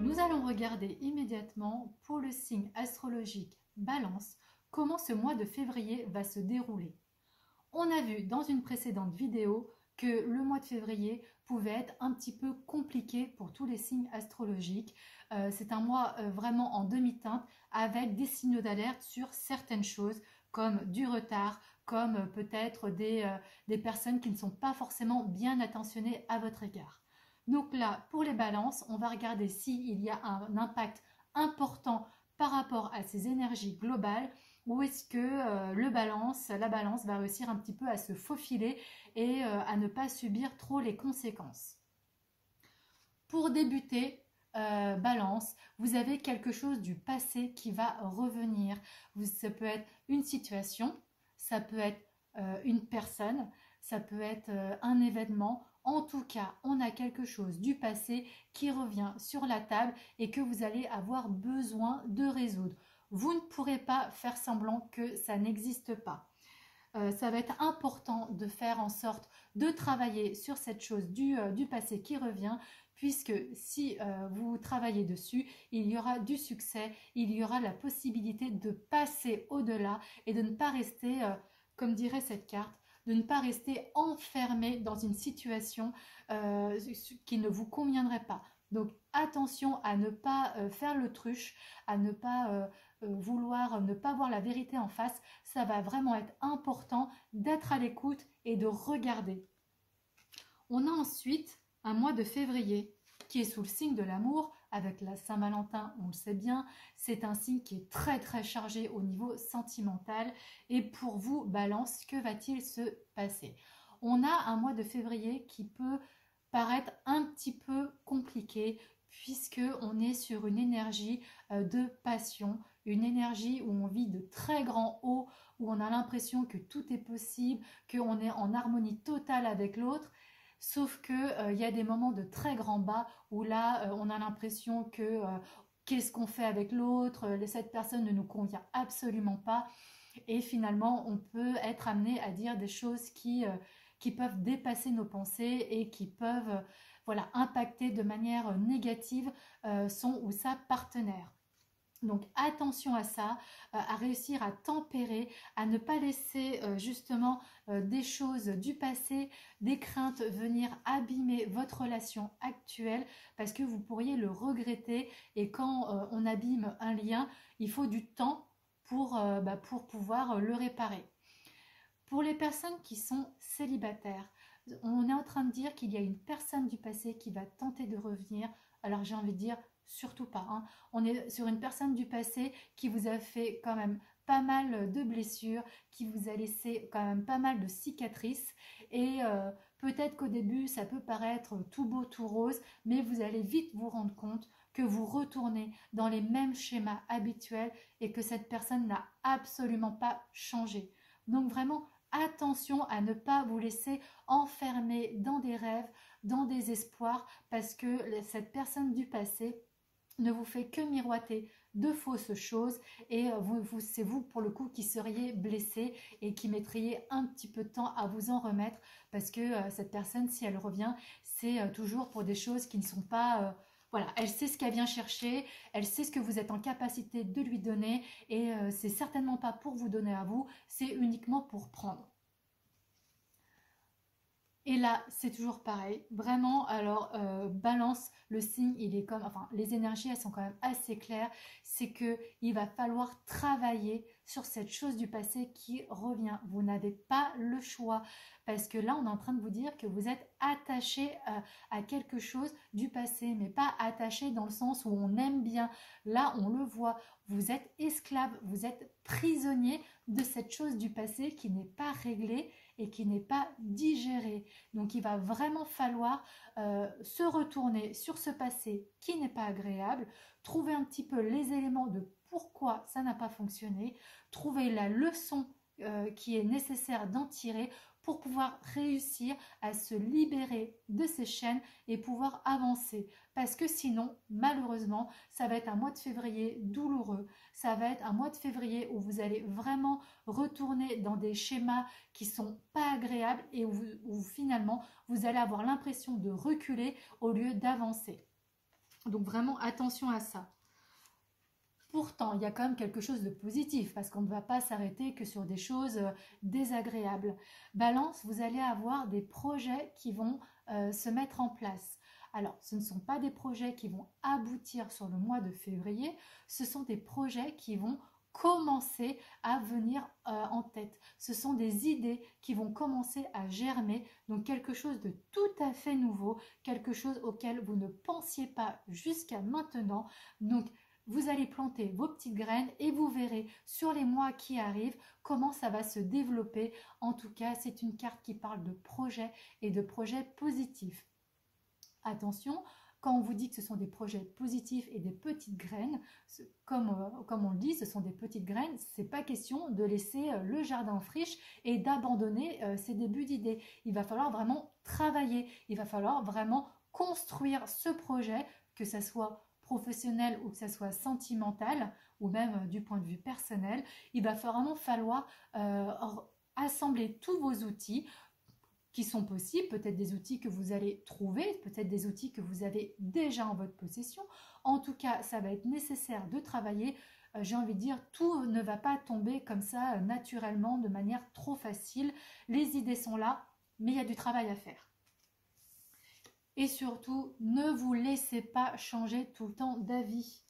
Nous allons regarder immédiatement pour le signe astrologique Balance comment ce mois de février va se dérouler. On a vu dans une précédente vidéo que le mois de février pouvait être un petit peu compliqué pour tous les signes astrologiques. C'est un mois vraiment en demi-teinte avec des signaux d'alerte sur certaines choses comme du retard, comme peut-être des personnes qui ne sont pas forcément bien attentionnées à votre égard. Donc là, pour les balances, on va regarder s'il y a un impact important par rapport à ces énergies globales ou est-ce que la balance va réussir un petit peu à se faufiler et à ne pas subir trop les conséquences. Pour débuter, balance, vous avez quelque chose du passé qui va revenir. Ça peut être une situation, ça peut être une personne, ça peut être un événement. En tout cas, on a quelque chose du passé qui revient sur la table et que vous allez avoir besoin de résoudre. Vous ne pourrez pas faire semblant que ça n'existe pas. Ça va être important de faire en sorte de travailler sur cette chose du passé qui revient, puisque si vous travaillez dessus, il y aura du succès, il y aura la possibilité de passer au-delà et de ne pas rester, comme dirait cette carte, de ne pas rester enfermé dans une situation qui ne vous conviendrait pas. Donc attention à ne pas faire l'autruche, à ne pas vouloir ne pas voir la vérité en face. Ça va vraiment être important d'être à l'écoute et de regarder. On a ensuite un mois de février qui est sous le signe de l'amour avec la Saint-Valentin, on le sait bien, c'est un signe qui est très très chargé au niveau sentimental. Et pour vous, Balance, que va-t-il se passer? On a un mois de février qui peut paraître un petit peu compliqué puisque on est sur une énergie de passion, une énergie où on vit de très grands hauts, où on a l'impression que tout est possible, qu'on est en harmonie totale avec l'autre. Sauf que y a des moments de très grands bas où là, on a l'impression que qu'est-ce qu'on fait avec l'autre, cette personne ne nous convient absolument pas. Et finalement, on peut être amené à dire des choses qui peuvent dépasser nos pensées et qui peuvent voilà, impacter de manière négative son ou sa partenaire. Donc attention à ça, à réussir à tempérer, à ne pas laisser justement des choses du passé, des craintes venir abîmer votre relation actuelle parce que vous pourriez le regretter. Et quand on abîme un lien, il faut du temps pour pouvoir le réparer. Pour les personnes qui sont célibataires, on est en train de dire qu'il y a une personne du passé qui va tenter de revenir. Alors j'ai envie de dire surtout pas, hein. On est sur une personne du passé qui vous a fait quand même pas mal de blessures, qui vous a laissé quand même pas mal de cicatrices. Et peut-être qu'au début ça peut paraître tout beau, tout rose, mais vous allez vite vous rendre compte que vous retournez dans les mêmes schémas habituels et que cette personne n'a absolument pas changé. Donc vraiment, attention à ne pas vous laisser enfermer dans des rêves, dans des espoirs, parce que cette personne du passé ne vous fait que miroiter de fausses choses et c'est vous pour le coup qui seriez blessé et qui mettriez un petit peu de temps à vous en remettre parce que cette personne, si elle revient, c'est toujours pour des choses qui ne sont pas... voilà, elle sait ce qu'elle vient chercher, elle sait ce que vous êtes en capacité de lui donner et c'est certainement pas pour vous donner à vous, c'est uniquement pour prendre. Et là, c'est toujours pareil. Vraiment, alors, balance, le signe, il est comme... Enfin, les énergies, elles sont quand même assez claires. C'est qu'il va falloir travailler sur cette chose du passé qui revient. Vous n'avez pas le choix. Parce que là, on est en train de vous dire que vous êtes attaché à quelque chose du passé. Mais pas attaché dans le sens où on aime bien. Là, on le voit. Vous êtes esclave. Vous êtes prisonnier de cette chose du passé qui n'est pas réglée et qui n'est pas digéré. Donc il va vraiment falloir se retourner sur ce passé qui n'est pas agréable, trouver un petit peu les éléments de pourquoi ça n'a pas fonctionné, trouver la leçon qui est nécessaire d'en tirer pour pouvoir réussir à se libérer de ces chaînes et pouvoir avancer. Parce que sinon, malheureusement, ça va être un mois de février douloureux. Ça va être un mois de février où vous allez vraiment retourner dans des schémas qui sont pas agréables et où finalement, vous allez avoir l'impression de reculer au lieu d'avancer. Donc vraiment attention à ça. Pourtant, il y a quand même quelque chose de positif parce qu'on ne va pas s'arrêter que sur des choses désagréables. Balance, vous allez avoir des projets qui vont se mettre en place. Alors, ce ne sont pas des projets qui vont aboutir sur le mois de février, ce sont des projets qui vont commencer à venir en tête. Ce sont des idées qui vont commencer à germer, donc quelque chose de tout à fait nouveau, quelque chose auquel vous ne pensiez pas jusqu'à maintenant. Donc, vous allez planter vos petites graines et vous verrez sur les mois qui arrivent comment ça va se développer. En tout cas, c'est une carte qui parle de projets et de projets positifs. Attention, quand on vous dit que ce sont des projets positifs et des petites graines, comme on le dit, ce sont des petites graines, ce n'est pas question de laisser le jardin en friche et d'abandonner ses débuts d'idées. Il va falloir vraiment travailler, il va falloir vraiment construire ce projet, que ce soit professionnel ou que ça soit sentimental ou même du point de vue personnel. Il va vraiment falloir assembler tous vos outils qui sont possibles, peut-être des outils que vous allez trouver, peut-être des outils que vous avez déjà en votre possession. En tout cas, ça va être nécessaire de travailler. J'ai envie de dire, tout ne va pas tomber comme ça naturellement, de manière trop facile. Les idées sont là, mais il y a du travail à faire. Et surtout, ne vous laissez pas changer tout le temps d'avis.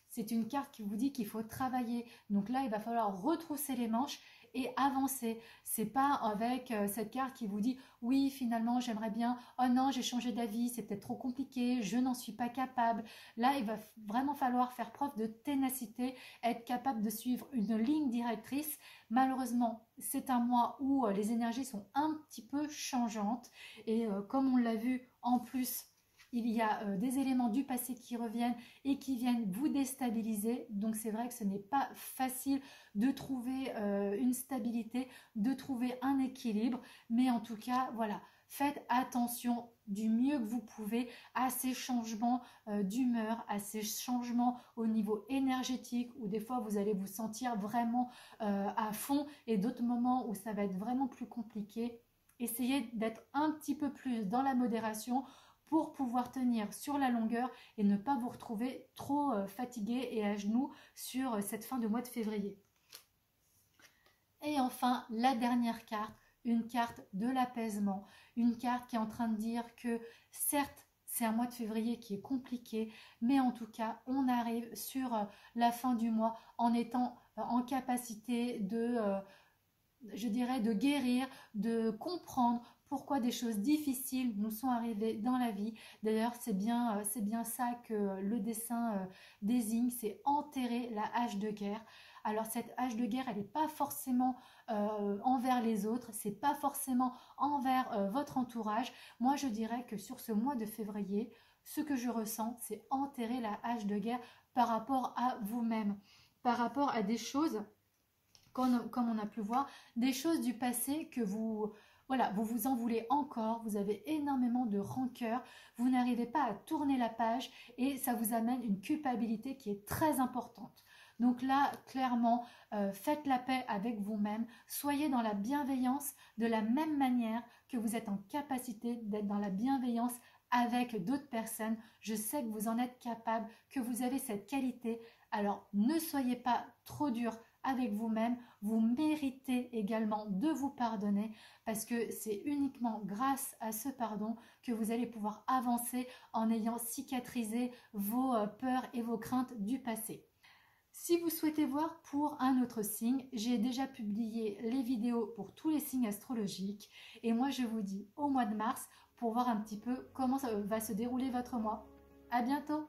C'est une carte qui vous dit qu'il faut travailler. Donc là, il va falloir retrousser les manches et avancer. C'est pas avec cette carte qui vous dit oui, finalement, j'aimerais bien. Oh non, j'ai changé d'avis, c'est peut-être trop compliqué, je n'en suis pas capable. Là, il va vraiment falloir faire preuve de ténacité, être capable de suivre une ligne directrice. Malheureusement, c'est un mois où les énergies sont un petit peu changeantes et comme on l'a vu en plus, il y a des éléments du passé qui reviennent et qui viennent vous déstabiliser. Donc c'est vrai que ce n'est pas facile de trouver une stabilité, de trouver un équilibre. Mais en tout cas, voilà, faites attention du mieux que vous pouvez à ces changements d'humeur, à ces changements au niveau énergétique où des fois vous allez vous sentir vraiment à fond et d'autres moments où ça va être vraiment plus compliqué. Essayez d'être un petit peu plus dans la modération pour pouvoir tenir sur la longueur et ne pas vous retrouver trop fatigué et à genoux sur cette fin de mois de février. Et enfin, la dernière carte, une carte de l'apaisement, une carte qui est en train de dire que certes, c'est un mois de février qui est compliqué, mais en tout cas, on arrive sur la fin du mois en étant en capacité de, je dirais, de guérir, de comprendre pourquoi des choses difficiles nous sont arrivées dans la vie. D'ailleurs, c'est bien ça que le dessin désigne, c'est enterrer la hache de guerre. Alors cette hache de guerre, elle n'est pas forcément envers les autres, c'est pas forcément envers votre entourage. Moi, je dirais que sur ce mois de février, ce que je ressens, c'est enterrer la hache de guerre par rapport à vous-même, par rapport à des choses, comme on a pu voir, des choses du passé que vous vous en voulez encore, vous avez énormément de rancœur, vous n'arrivez pas à tourner la page et ça vous amène une culpabilité qui est très importante. Donc là, clairement, faites la paix avec vous-même, soyez dans la bienveillance de la même manière que vous êtes en capacité d'être dans la bienveillance avec d'autres personnes. Je sais que vous en êtes capable, que vous avez cette qualité. Alors, ne soyez pas trop dur avec vous-même, vous méritez également de vous pardonner parce que c'est uniquement grâce à ce pardon que vous allez pouvoir avancer en ayant cicatrisé vos peurs et vos craintes du passé. Si vous souhaitez voir pour un autre signe, j'ai déjà publié les vidéos pour tous les signes astrologiques et moi je vous dis au mois de mars pour voir un petit peu comment ça va se dérouler votre mois. À bientôt!